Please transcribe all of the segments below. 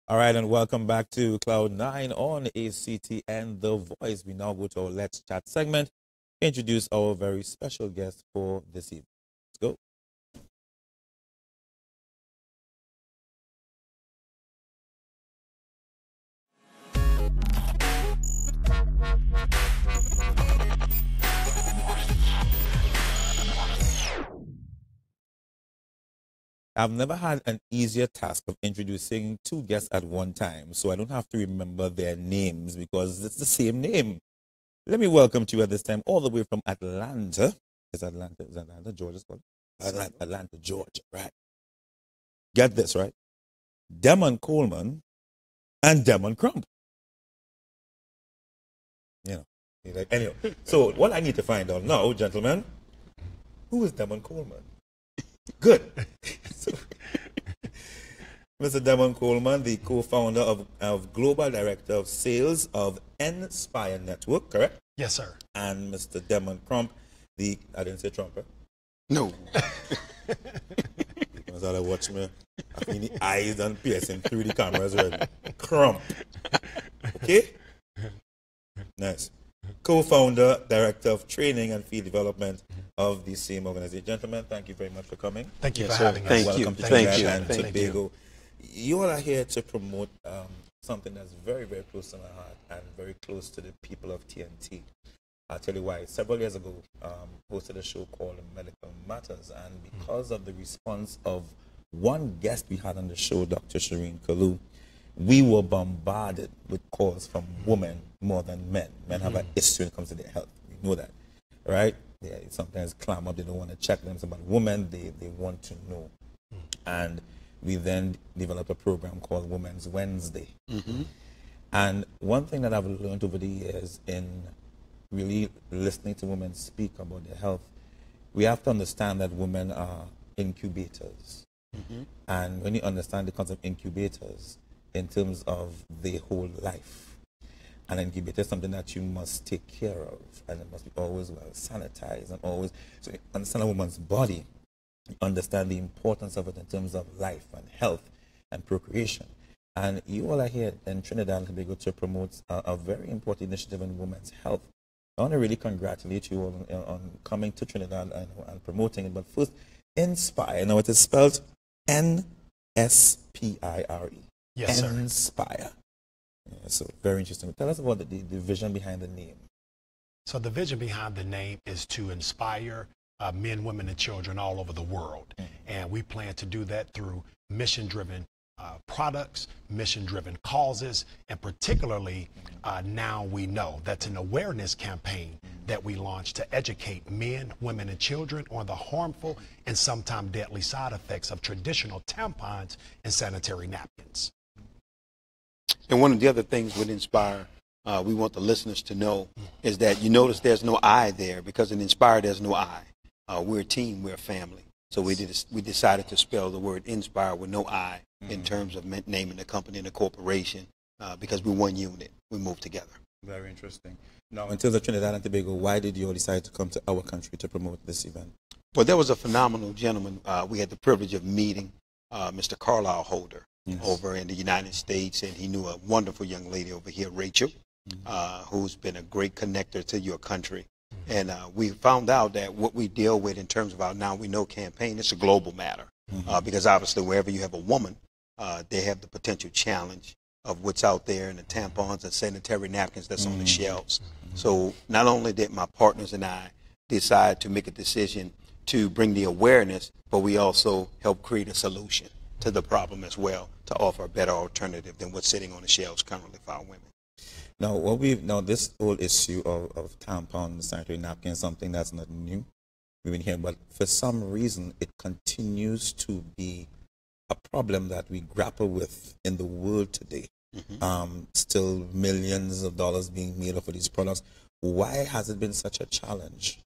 All right, and welcome back to Cloud9 on ACTN The Voice. We now go to our Let's Chat segment, introduce our very special guest for this evening. Let's go. I've never had an easier task of introducing two guests at one time, so I don't have to remember their names because it's the same name. Let me welcome to you at this time, all the way from Atlanta. Is Atlanta, Georgia? Atlanta, Georgia, right? Get this, right? Coleman and Crump. You know, anyway. So what I need to find out now, gentlemen, who is Coleman? Good. So, Mr. Coleman, the co-founder of Global Director of Sales of Nspire Network, correct? Yes, sir. And Mr. Crump, I didn't say Trump, right? No. Because I watch me, I mean the eyes and piercing through the cameras already. Crump. Okay? Nice. Co-founder, Director of Training and Field Development of the same organization. Gentlemen, thank you very much for coming. Thank you for sir. having us. Thank Welcome you. to Thank Trinidad you. and Thank Tobago. You all are here to promote something that's very, very close to my heart and very close to the people of TNT. I'll tell you why. Several years ago, hosted a show called Medical Matters, and because of the response of one guest we had on the show, Dr. Shireen Kalu, we were bombarded with calls from women more than men. Men have an issue when it comes to their health. We know that, right? They sometimes clam up, they don't want to check them. But women, they want to know. And we then developed a program called Women's Wednesday. And one thing that I've learned over the years in really listening to women speak about their health, we have to understand that women are incubators. And when you understand the concept of incubators in terms of their whole life, an incubator is something that you must take care of, and it must be always well sanitized and always. So you understand a woman's body, you understand the importance of it in terms of life and health and procreation. And you all are here in Trinidad and Tobago to promote a very important initiative in women's health. I want to really congratulate you all on coming to Trinidad and promoting it. But first, Nspire. Now it is spelled Nspire. Yes, sir. Nspire. Yeah, so very interesting. Tell us about the vision behind the name. So the vision behind the name is to inspire men, women, and children all over the world. And we plan to do that through mission-driven products, mission-driven causes, and particularly now we know that's an awareness campaign that we launched to educate men, women, and children on the harmful and sometimes deadly side effects of traditional tampons and sanitary napkins. And one of the other things with Inspire, we want the listeners to know is that you notice there's no I there, because in Inspire there's no I. We're a team, we're a family. So we decided to spell the word Inspire with no I in terms of naming the company and the corporation, because we're one unit. We move together. Very interesting. Now, in terms of Trinidad and Tobago, why did you all decide to come to our country to promote this event? Well, there was a phenomenal gentleman. We had the privilege of meeting Mr. Carlisle Holder over in the United States, and he knew a wonderful young lady over here, Rachel, who's been a great connector to your country. And we found out that what we deal with in terms of our Now We Know campaign, it's a global matter, because obviously wherever you have a woman, they have the potential challenge of what's out there and the tampons and sanitary napkins that's on the shelves. So not only did my partners and I decide to make a decision to bring the awareness, but we also help create a solution to the problem as well, to offer a better alternative than what's sitting on the shelves currently for our women. Now, this whole issue of tampons, sanitary napkins, something that's not new. We've been hearing, but for some reason, it continues to be a problem that we grapple with in the world today. Still millions of dollars being made off of these products. Why has it been such a challenge,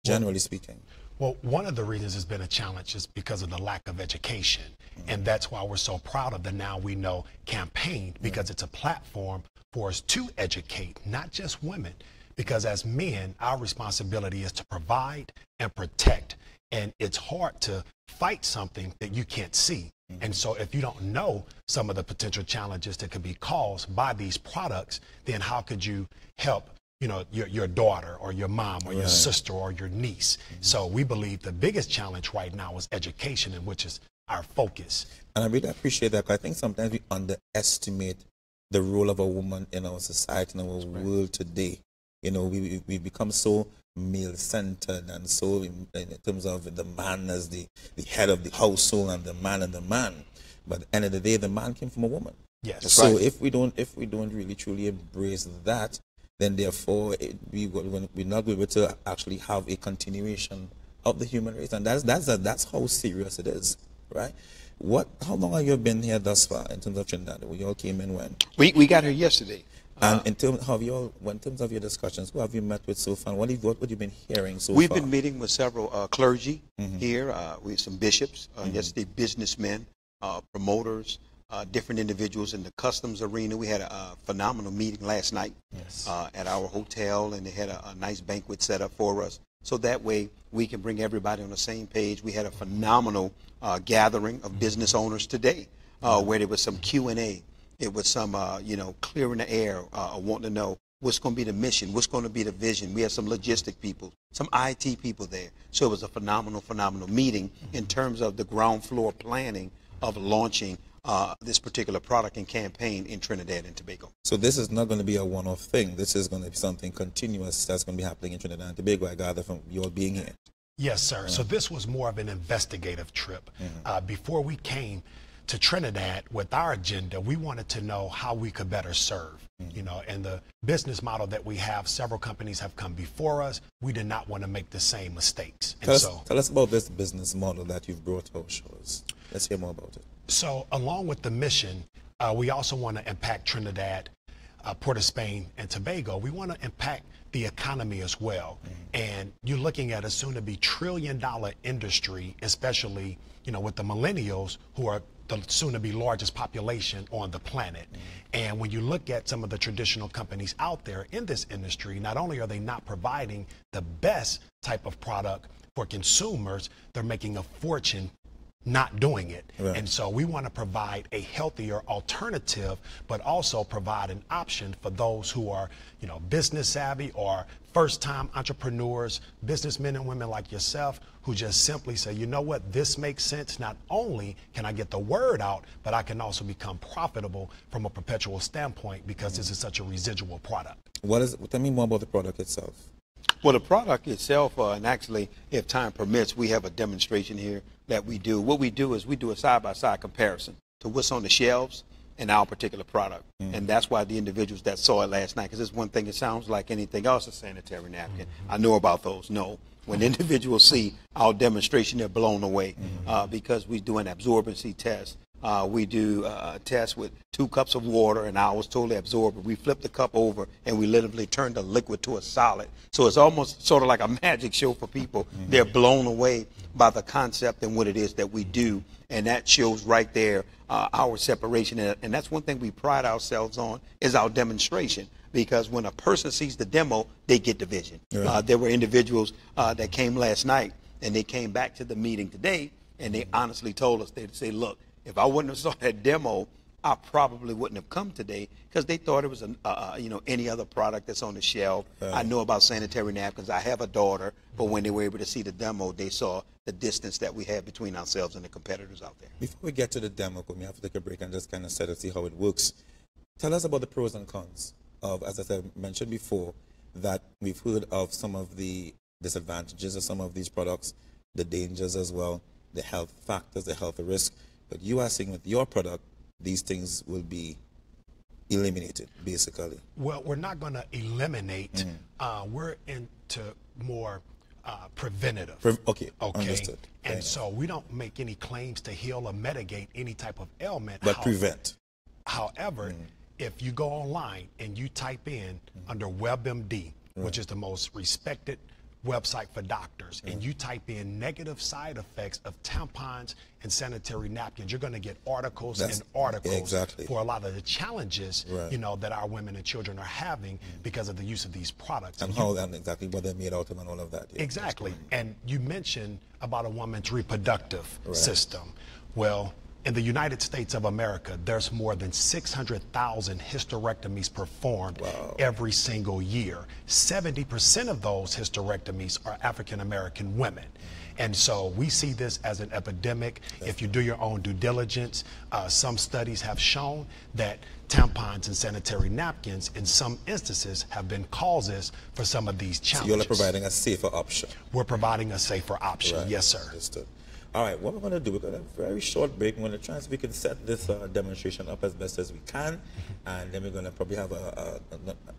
generally speaking? Well, one of the reasons it's been a challenge is because of the lack of education. And that's why we're so proud of the Now We Know campaign, because it's a platform for us to educate, not just women, because as men, our responsibility is to provide and protect. And it's hard to fight something that you can't see. And so if you don't know some of the potential challenges that could be caused by these products, then how could you help, you know, your daughter or your mom or your sister or your niece? So we believe the biggest challenge right now is education, and which is our focus. And I really appreciate that, because I think sometimes we underestimate the role of a woman in our society, in our world today. You know, we become so male-centered, and so in terms of the man as the head of the household and the man. But at the end of the day, the man came from a woman. Yes. So if we don't really truly embrace that, then therefore we're not able to actually have a continuation of the human race, and that's how serious it is, right? How long have you been here thus far in terms of Trinidad? You all came in when? We got here yesterday. And in terms of your discussions, who have you met with so far? What have you been hearing so far? We've been meeting with several clergy here. We have some bishops, yesterday businessmen, promoters, different individuals in the customs arena. We had a phenomenal meeting last night at our hotel, and they had a nice banquet set up for us. So that way we can bring everybody on the same page. We had a phenomenal gathering of business owners today, where there was some Q&A. It was some, clearing the air, wanting to know what's going to be the mission, what's going to be the vision. We had some logistic people, some IT people there. So it was a phenomenal meeting in terms of the ground floor planning of launching this particular product and campaign in Trinidad and Tobago. So this is not going to be a one-off thing. This is going to be something continuous that's going to be happening in Trinidad and Tobago, I gather, from you all being here. Yes, sir. So this was more of an investigative trip. Before we came to Trinidad with our agenda, we wanted to know how we could better serve, you know, and the business model that we have, several companies have come before us. We did not want to make the same mistakes. Tell us about this business model that you've brought to our shows. Let's hear more about it. So along with the mission, we also want to impact Trinidad, Port of Spain, and Tobago. We want to impact the economy as well. And you're looking at a soon-to-be trillion-dollar industry, especially, you know, with the millennials, who are the soon-to-be largest population on the planet. And when you look at some of the traditional companies out there in this industry, not only are they not providing the best type of product for consumers, they're making a fortune not doing it. And so we want to provide a healthier alternative, but also provide an option for those who are, you know, business savvy or first-time entrepreneurs, businessmen and women like yourself, who just simply say, you know what, this makes sense. Not only can I get the word out, but I can also become profitable from a perpetual standpoint, because this is such a residual product. Tell me more about the product itself. Well, the product itself, and actually, if time permits, we have a demonstration here that we do. What we do is we do a side-by-side comparison to what's on the shelves and our particular product. And that's why the individuals that saw it last night, because it's one thing, it sounds like anything else, a sanitary napkin. I know about those. No. When individuals see our demonstration, they're blown away because we do an absorbency test. We do a test with 2 cups of water, and I was totally absorbed. We flip the cup over, and we literally turn the liquid to a solid. So it's almost sort of like a magic show for people. They're blown away by the concept and what it is that we do, and that shows right there our separation. And that's one thing we pride ourselves on, is our demonstration. Because when a person sees the demo, they get the vision. There were individuals that came last night, and they came back to the meeting today, and they honestly told us, they'd say, look, if I wouldn't have saw that demo, I probably wouldn't have come today, because they thought it was any other product that's on the shelf. I know about sanitary napkins. I have a daughter, but when they were able to see the demo, they saw the distance that we have between ourselves and the competitors out there. Before we get to the demo, we have to take a break and just kind of set and see how it works. Tell us about the pros and cons of, as I mentioned before, that we've heard of some of the disadvantages of some of these products, the dangers as well, the health factors, the health risk. But you are saying with your product, these things will be eliminated, basically. Well, we're not going to eliminate. We're into more preventative. Okay, understood. And so we don't make any claims to heal or mitigate any type of ailment. But prevent. However, if you go online and you type in under WebMD, which is the most respected website for doctors, and you type in negative side effects of tampons and sanitary napkins, you're going to get articles and articles for a lot of the challenges you know, that our women and children are having because of the use of these products. And how exactly what they're made out of and all of that. Exactly. And you mentioned about a woman's reproductive system. Well, In the United States of America, there's more than 600,000 hysterectomies performed every single year. 70% of those hysterectomies are African American women. And so we see this as an epidemic. If you do your own due diligence, some studies have shown that tampons and sanitary napkins in some instances have been causes for some of these challenges. So you're providing a safer option. We're providing a safer option, Right. yes sir. Understood. All right, what we're going to do, we're going to have a very short break. We're going to try and see if we can set this demonstration up as best as we can. And then we're going to probably have a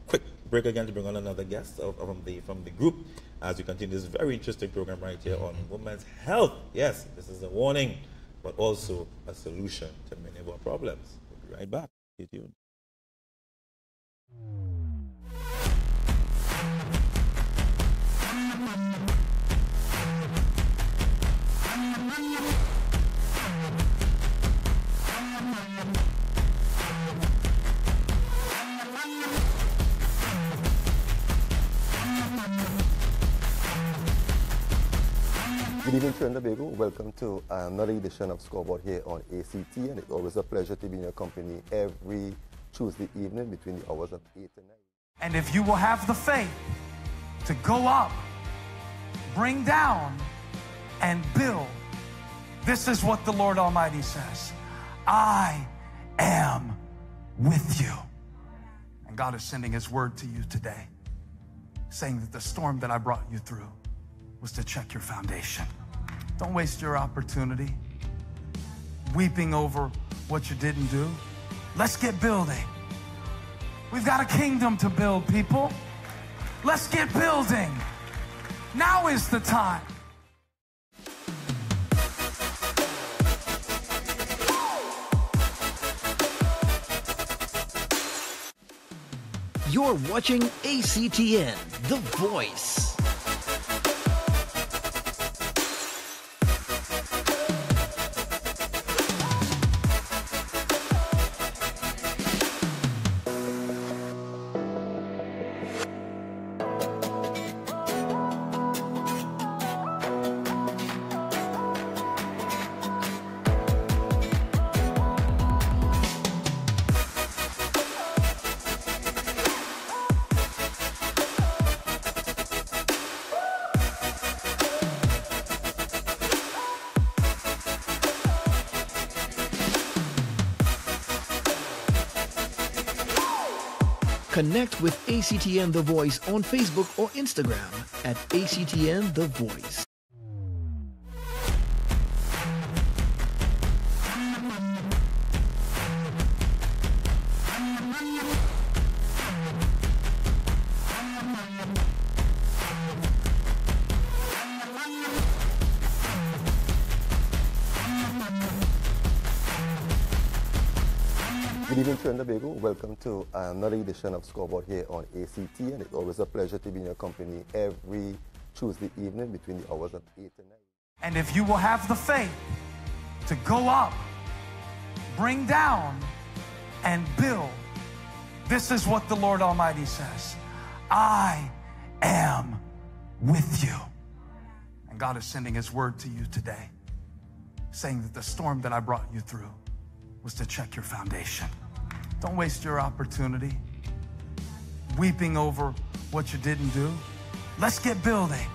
quick break again to bring on another guest from the group as we continue this very interesting program right here on women's health. Yes, this is a warning, but also a solution to many of our problems. We'll be right back. Stay tuned. Good evening, Trinidad. Welcome to another edition of Scoreboard here on ACTN. It's always a pleasure to be in your company every Tuesday evening between the hours of 8 and 9. And if you will have the faith to go up, bring down, and build, this is what the Lord Almighty says: I am with you. And God is sending His word to you today, saying that the storm that I brought you through was to check your foundation. Don't waste your opportunity weeping over what you didn't do. Let's get building. We've got a kingdom to build, people. Let's get building. Now is the time. You're watching ACTN, The Voice. Connect with ACTN The Voice on Facebook or Instagram at ACTN The Voice. Good evening, Trinidad. Welcome to another edition of Scoreboard here on ACTN. It's always a pleasure to be in your company every Tuesday evening between the hours of 8 and 9. And if you will have the faith to go up, bring down, and build, this is what the Lord Almighty says: I am with you. And God is sending His word to you today, saying that the storm that I brought you through was to check your foundation. Don't waste your opportunity weeping over what you didn't do. Let's get building.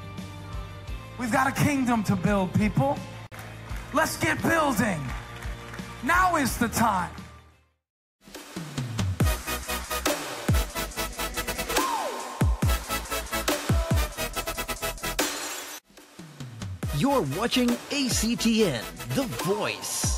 We've got a kingdom to build, people. Let's get building. Now is the time. You're watching ACTN, The Voice.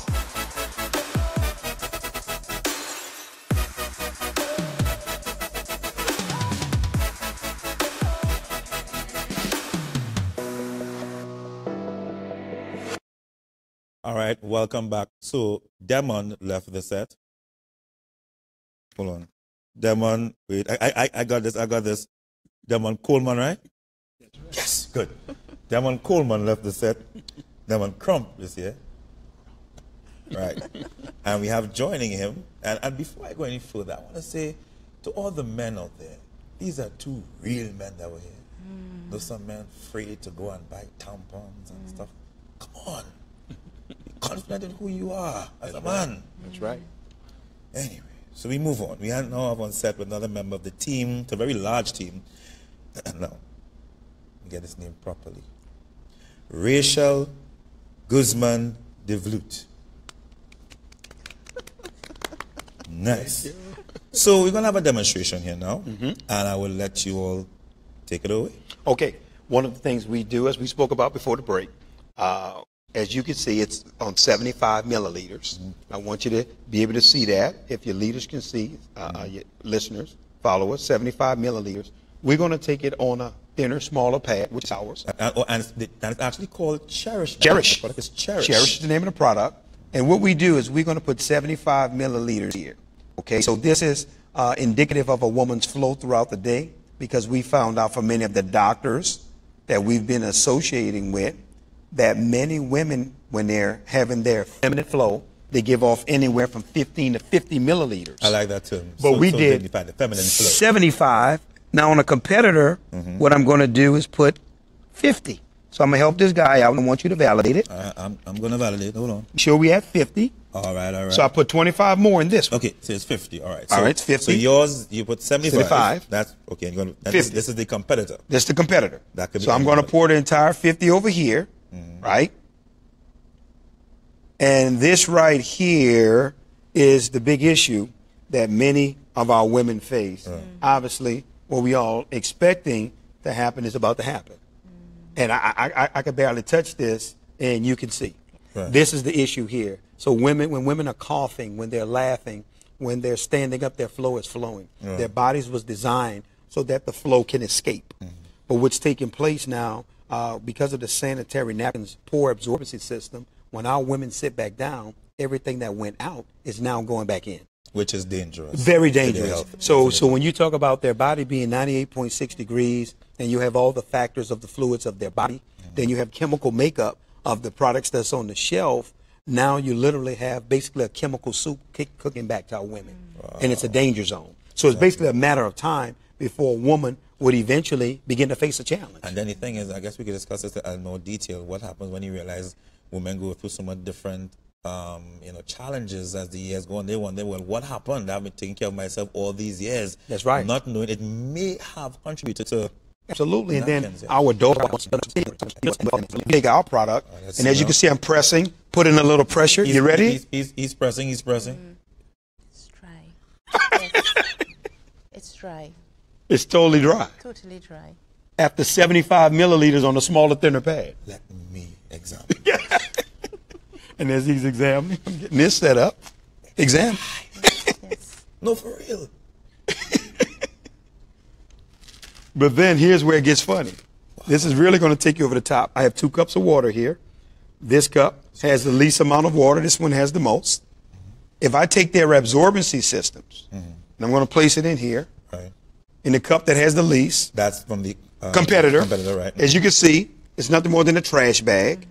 All right, welcome back. So Demon left the set. Hold on. Demon, wait, I got this. Demon Coleman, right? Yes, good. Demon Coleman left the set. Demon Crump is here. Right. And we have joining him. And before I go any further, I want to say to all the men out there, these are two real men that were here. Those some men afraid to go and buy tampons and stuff. Come on. confident in who you are as a man. That's right. Anyway, so we move on. We are now on set with another member of the team. It's a very large team. Now, get his name properly. Rachel Guzman de Vloot. Nice. So we're going to have a demonstration here now, and I will let you all take it away. Okay. One of the things we do, as we spoke about before the break, as you can see, it's on 75 milliliters. I want you to be able to see that. If your leaders can see, your listeners, followers, 75 milliliters. We're going to take it on a thinner, smaller pad, which is ours. And it's actually called Cherish. Cherish. The product is Cherish. Cherish is the name of the product. And what we do is we're going to put 75 milliliters here. Okay, so this is indicative of a woman's flow throughout the day, because we found out from many of the doctors that we've been associating with that many women, when they're having their feminine flow, they give off anywhere from 15 to 50 milliliters. I like that term. But we did the feminine flow. 75. Now on a competitor, what I'm going to do is put 50. So I'm going to help this guy out, and I want you to validate it. I'm going to validate. Hold on. Sure we have 50. All right. So I put 25 more in this one. Okay, so it's 50. All right. All right, it's 50. So yours, you put 75. 75. That's okay. You're gonna, 50. This is the competitor. This is the competitor. That could be so I'm going to pour the entire 50 over here, right? And this right here is the big issue that many of our women face. Obviously, what we all expecting to happen is about to happen. And I could barely touch this, and you can see. Right. This is the issue here. So when women are coughing, when they're laughing, when they're standing up, their flow is flowing. Right. Their bodies was designed so that the flow can escape. But what's taking place now, because of the sanitary napkins poor absorbency system, when our women sit back down, everything that went out is now going back in. Which is dangerous. Very to their dangerous. health. So when you talk about their body being 98.6 degrees, and you have all the factors of the fluids of their body, then you have chemical makeup of the products that's on the shelf. Now you literally have basically a chemical soup cooking back to our women. And it's a danger zone. So it's basically a matter of time before a woman would eventually begin to face a challenge. And then the thing is, I guess we could discuss this in more detail. What happens when you realize women go through so much different challenges as the years go on? They wonder, well, what happened? I've been taking care of myself all these years. That's right. Not knowing it may have contributed to. Absolutely. And then Napkins, yeah. our adult take our product, and as you can see, I'm pressing, putting a little pressure. You ready? He's pressing. It's dry. Yes. It's dry. It's totally dry. Totally dry. After 75 milliliters on a smaller, thinner pad. Let me examine. And as he's examining, I'm getting this set up. Examine. Yes. No, for real. But then here's where it gets funny. This is really going to take you over the top. I have 2 cups of water here. This cup has the least amount of water. This one has the most. If I take their absorbency systems, and I'm going to place it in here, Right. in the cup that has the least, That's from the competitor. right. As you can see, it's nothing more than a trash bag.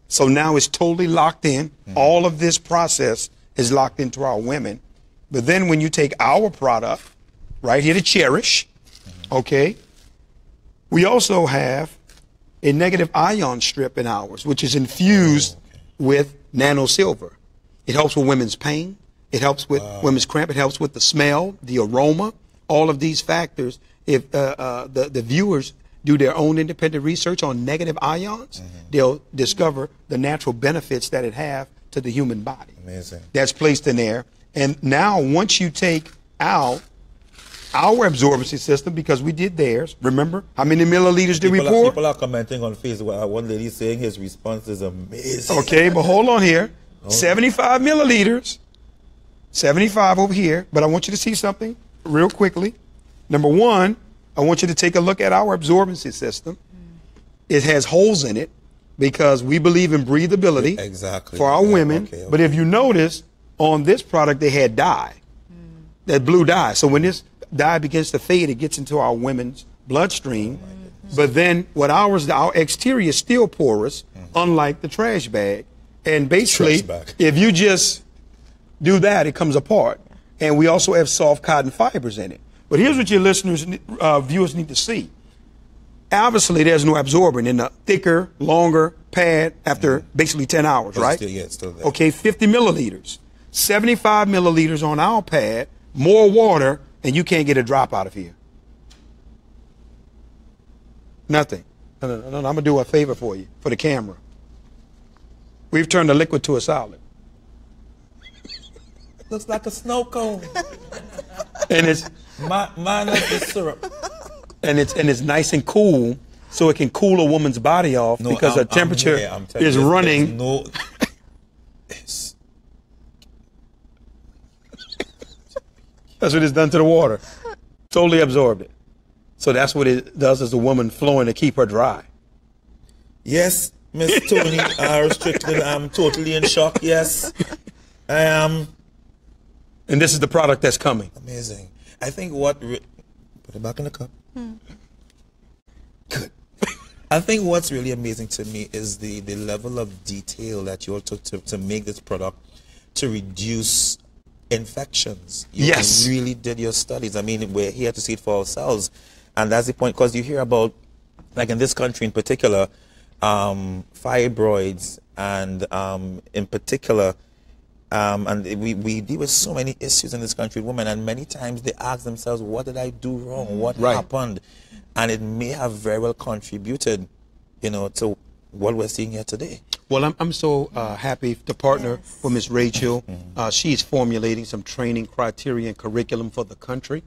So now it's totally locked in. All of this process is locked into our women. But then when you take our product, right here, to Cherish, okay, we also have a negative ion strip in ours, which is infused with nano silver. It helps with women's pain. It helps with women's cramp. It helps with the smell, the aroma, all of these factors. If the viewers do their own independent research on negative ions, they'll discover the natural benefits that it have to the human body. Amazing. That's placed in there. And now once you take out our absorbency system, because we did theirs, remember how many milliliters did we pour? People are commenting on Facebook. One lady saying his response is amazing. Okay, but hold on here. 75 milliliters, 75 over here. But I want you to see something real quickly. Number one, I want you to take a look at our absorbency system. It has holes in it because we believe in breathability for our women. Okay. But if you notice, on this product, they had dye, that blue dye. So when this dye begins to fade, it gets into our women's bloodstream. But then what our exterior is still porous, unlike the trash bag. And basically, if you just do that, it comes apart. And we also have soft cotton fibers in it. But here's what your listeners, viewers need to see. Obviously, there's no absorbent in the thicker, longer pad after basically 10 hours, But right? Still, yeah, it's still there. Okay, 50 milliliters. 75 milliliters on our pad, more water, and you can't get a drop out of here. Nothing. No, I'm going to do a favor for you, for the camera. We've turned the liquid to a solid. Looks like a snow cone. And it's Minus the syrup. and it's nice and cool, so it can cool a woman's body off because the temperature is running. No, That's what it's done to the water. Totally absorbed it. So that's what it does as a woman flowing to keep her dry. yes, Miss Tony Strickland, I'm totally in shock. Yes, I am. And this is the product that's coming. Amazing. I think what put it back in the cup. Good. I think what's really amazing to me is the level of detail that you all took to make this product to reduce infections. You really did your studies. I mean, we're here to see it for ourselves, and that's the point. Because you hear about, like in this country in particular, fibroids, and in particular. And we deal with so many issues in this country with women, and many times they ask themselves, what did I do wrong? What happened? And it may have very well contributed, to what we're seeing here today. Well, I'm so happy to partner with Ms. Rachel. She's formulating some training criteria and curriculum for the country.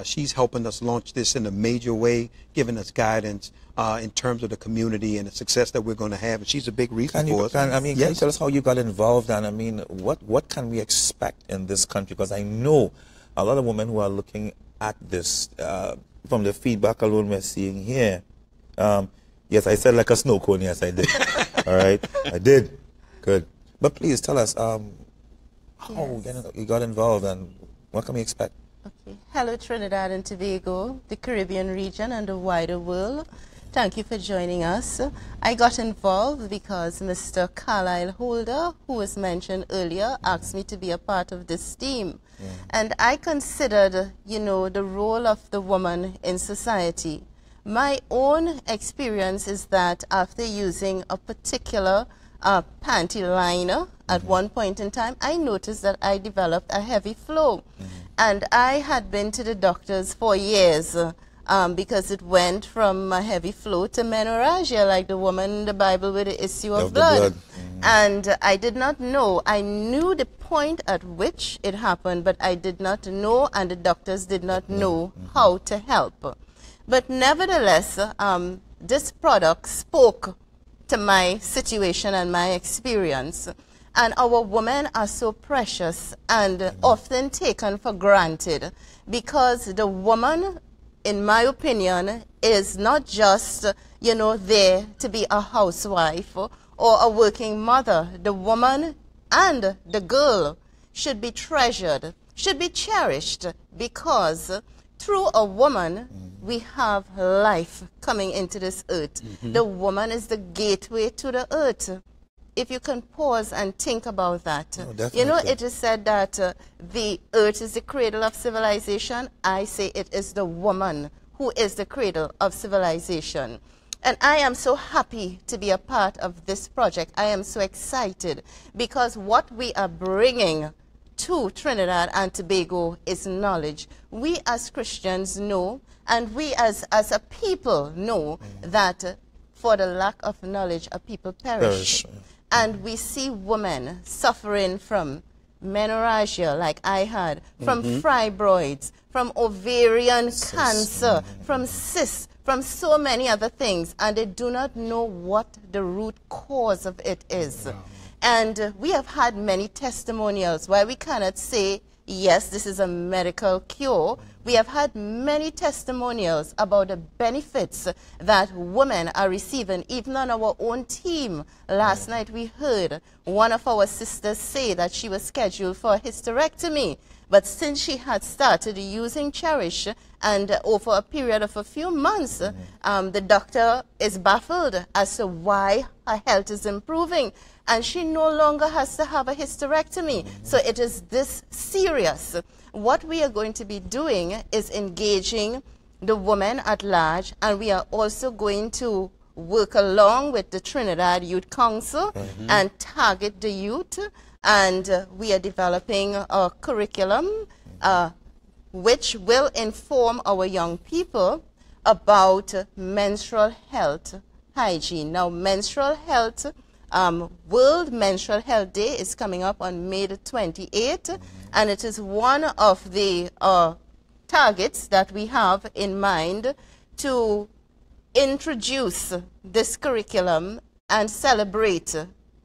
She's helping us launch this in a major way, giving us guidance in terms of the community and the success that we're going to have. And she's a big reason for us. Can you tell us how you got involved? And I mean, what can we expect in this country? Because I know a lot of women who are looking at this, from the feedback alone we're seeing here. Yes, I said like a snow cone. Yes, I did. All right, I did. Good. But please tell us how you got involved and what can we expect? Okay. Hello, Trinidad and Tobago, the Caribbean region, and the wider world. Thank you for joining us. I got involved because Mr. Carlisle Holder, who was mentioned earlier, asked me to be a part of this team. And I considered, the role of the woman in society. My own experience is that after using a particular panty liner at one point in time, I noticed that I developed a heavy flow. And I had been to the doctors for years because it went from a heavy flow to menorrhagia, like the woman in the Bible with the issue of blood. And I did not know. I knew the point at which it happened, but I did not know, and the doctors did not know how to help. But nevertheless, this product spoke to my situation and my experience. And our women are so precious and often taken for granted because the woman, in my opinion, is not just, there to be a housewife or a working mother. The woman and the girl should be treasured, should be cherished, because through a woman, we have life coming into this earth. The woman is the gateway to the earth. If you can pause and think about that. It is said that the earth is the cradle of civilization. I say it is the woman who is the cradle of civilization. And I am so happy to be a part of this project. I am so excited because what we are bringing to Trinidad and Tobago is knowledge. We as Christians know, and we as a people know that for the lack of knowledge, a people perish. And we see women suffering from menorrhagia, like I had, from fibroids, from ovarian cancer, from cysts, from so many other things, and they do not know what the root cause of it is. And we have had many testimonials. While we cannot say, yes, this is a medical cure, we have had many testimonials about the benefits that women are receiving. Even on our own team, last night we heard one of our sisters say that she was scheduled for a hysterectomy. But since she had started using Cherish, and over a period of a few months, the doctor is baffled as to why her health is improving. And she no longer has to have a hysterectomy. So it is this serious. What we are going to be doing is engaging the women at large, and we are also going to work along with the Trinidad Youth Council and target the youth, and we are developing a curriculum which will inform our young people about menstrual health hygiene. Now, menstrual health, World Menstrual Health Day is coming up on May the 28th, and it is one of the targets that we have in mind to introduce this curriculum and celebrate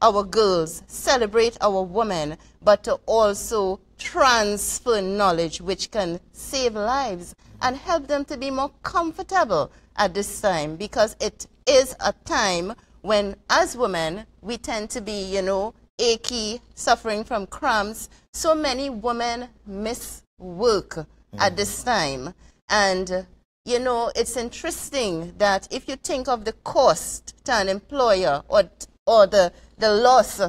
our girls, celebrate our women, but to also transfer knowledge which can save lives and help them to be more comfortable at this time, because it is a time when, as women, we tend to be, you know, achy, suffering from cramps. So many women miss work at this time. And, you know, it's interesting that if you think of the cost to an employer or the loss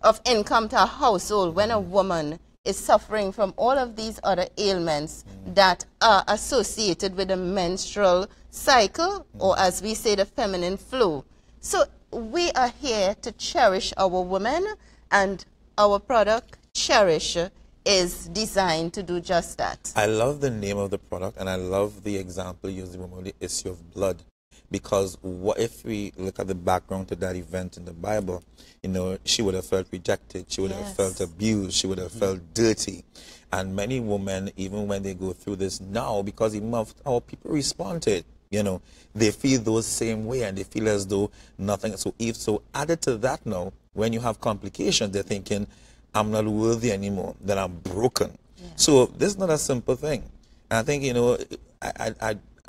of income to a household when a woman is suffering from all of these other ailments that are associated with the menstrual cycle, or as we say, the feminine flow. So we are here to cherish our women, and our product, Cherish, is designed to do just that. I love the name of the product, and I love the example using the issue of blood. Because what if we look at the background to that event in the Bible, you know, she would have felt rejected, she would have felt abused, she would have felt dirty. And many women, even when they go through this now, because even of how people respond to it, you know, they feel those same way, and they feel as though nothing. So added to that now, when you have complications, they're thinking, I'm not worthy anymore, that I'm broken. So this is not a simple thing. And I think, you know,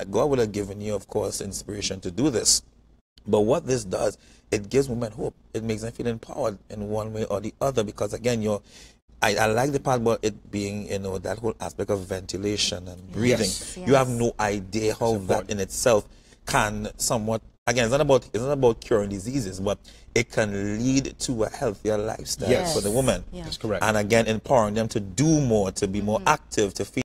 God would have given you, of course, inspiration to do this. But what this does, it gives women hope. It makes them feel empowered in one way or the other, because, again, I like the part about it being, you know, that whole aspect of ventilation and breathing. You have no idea how that in itself can somewhat, again, it's not about curing diseases, but it can lead to a healthier lifestyle for the woman. That's correct. And again, empowering them to do more, to be more active, to feel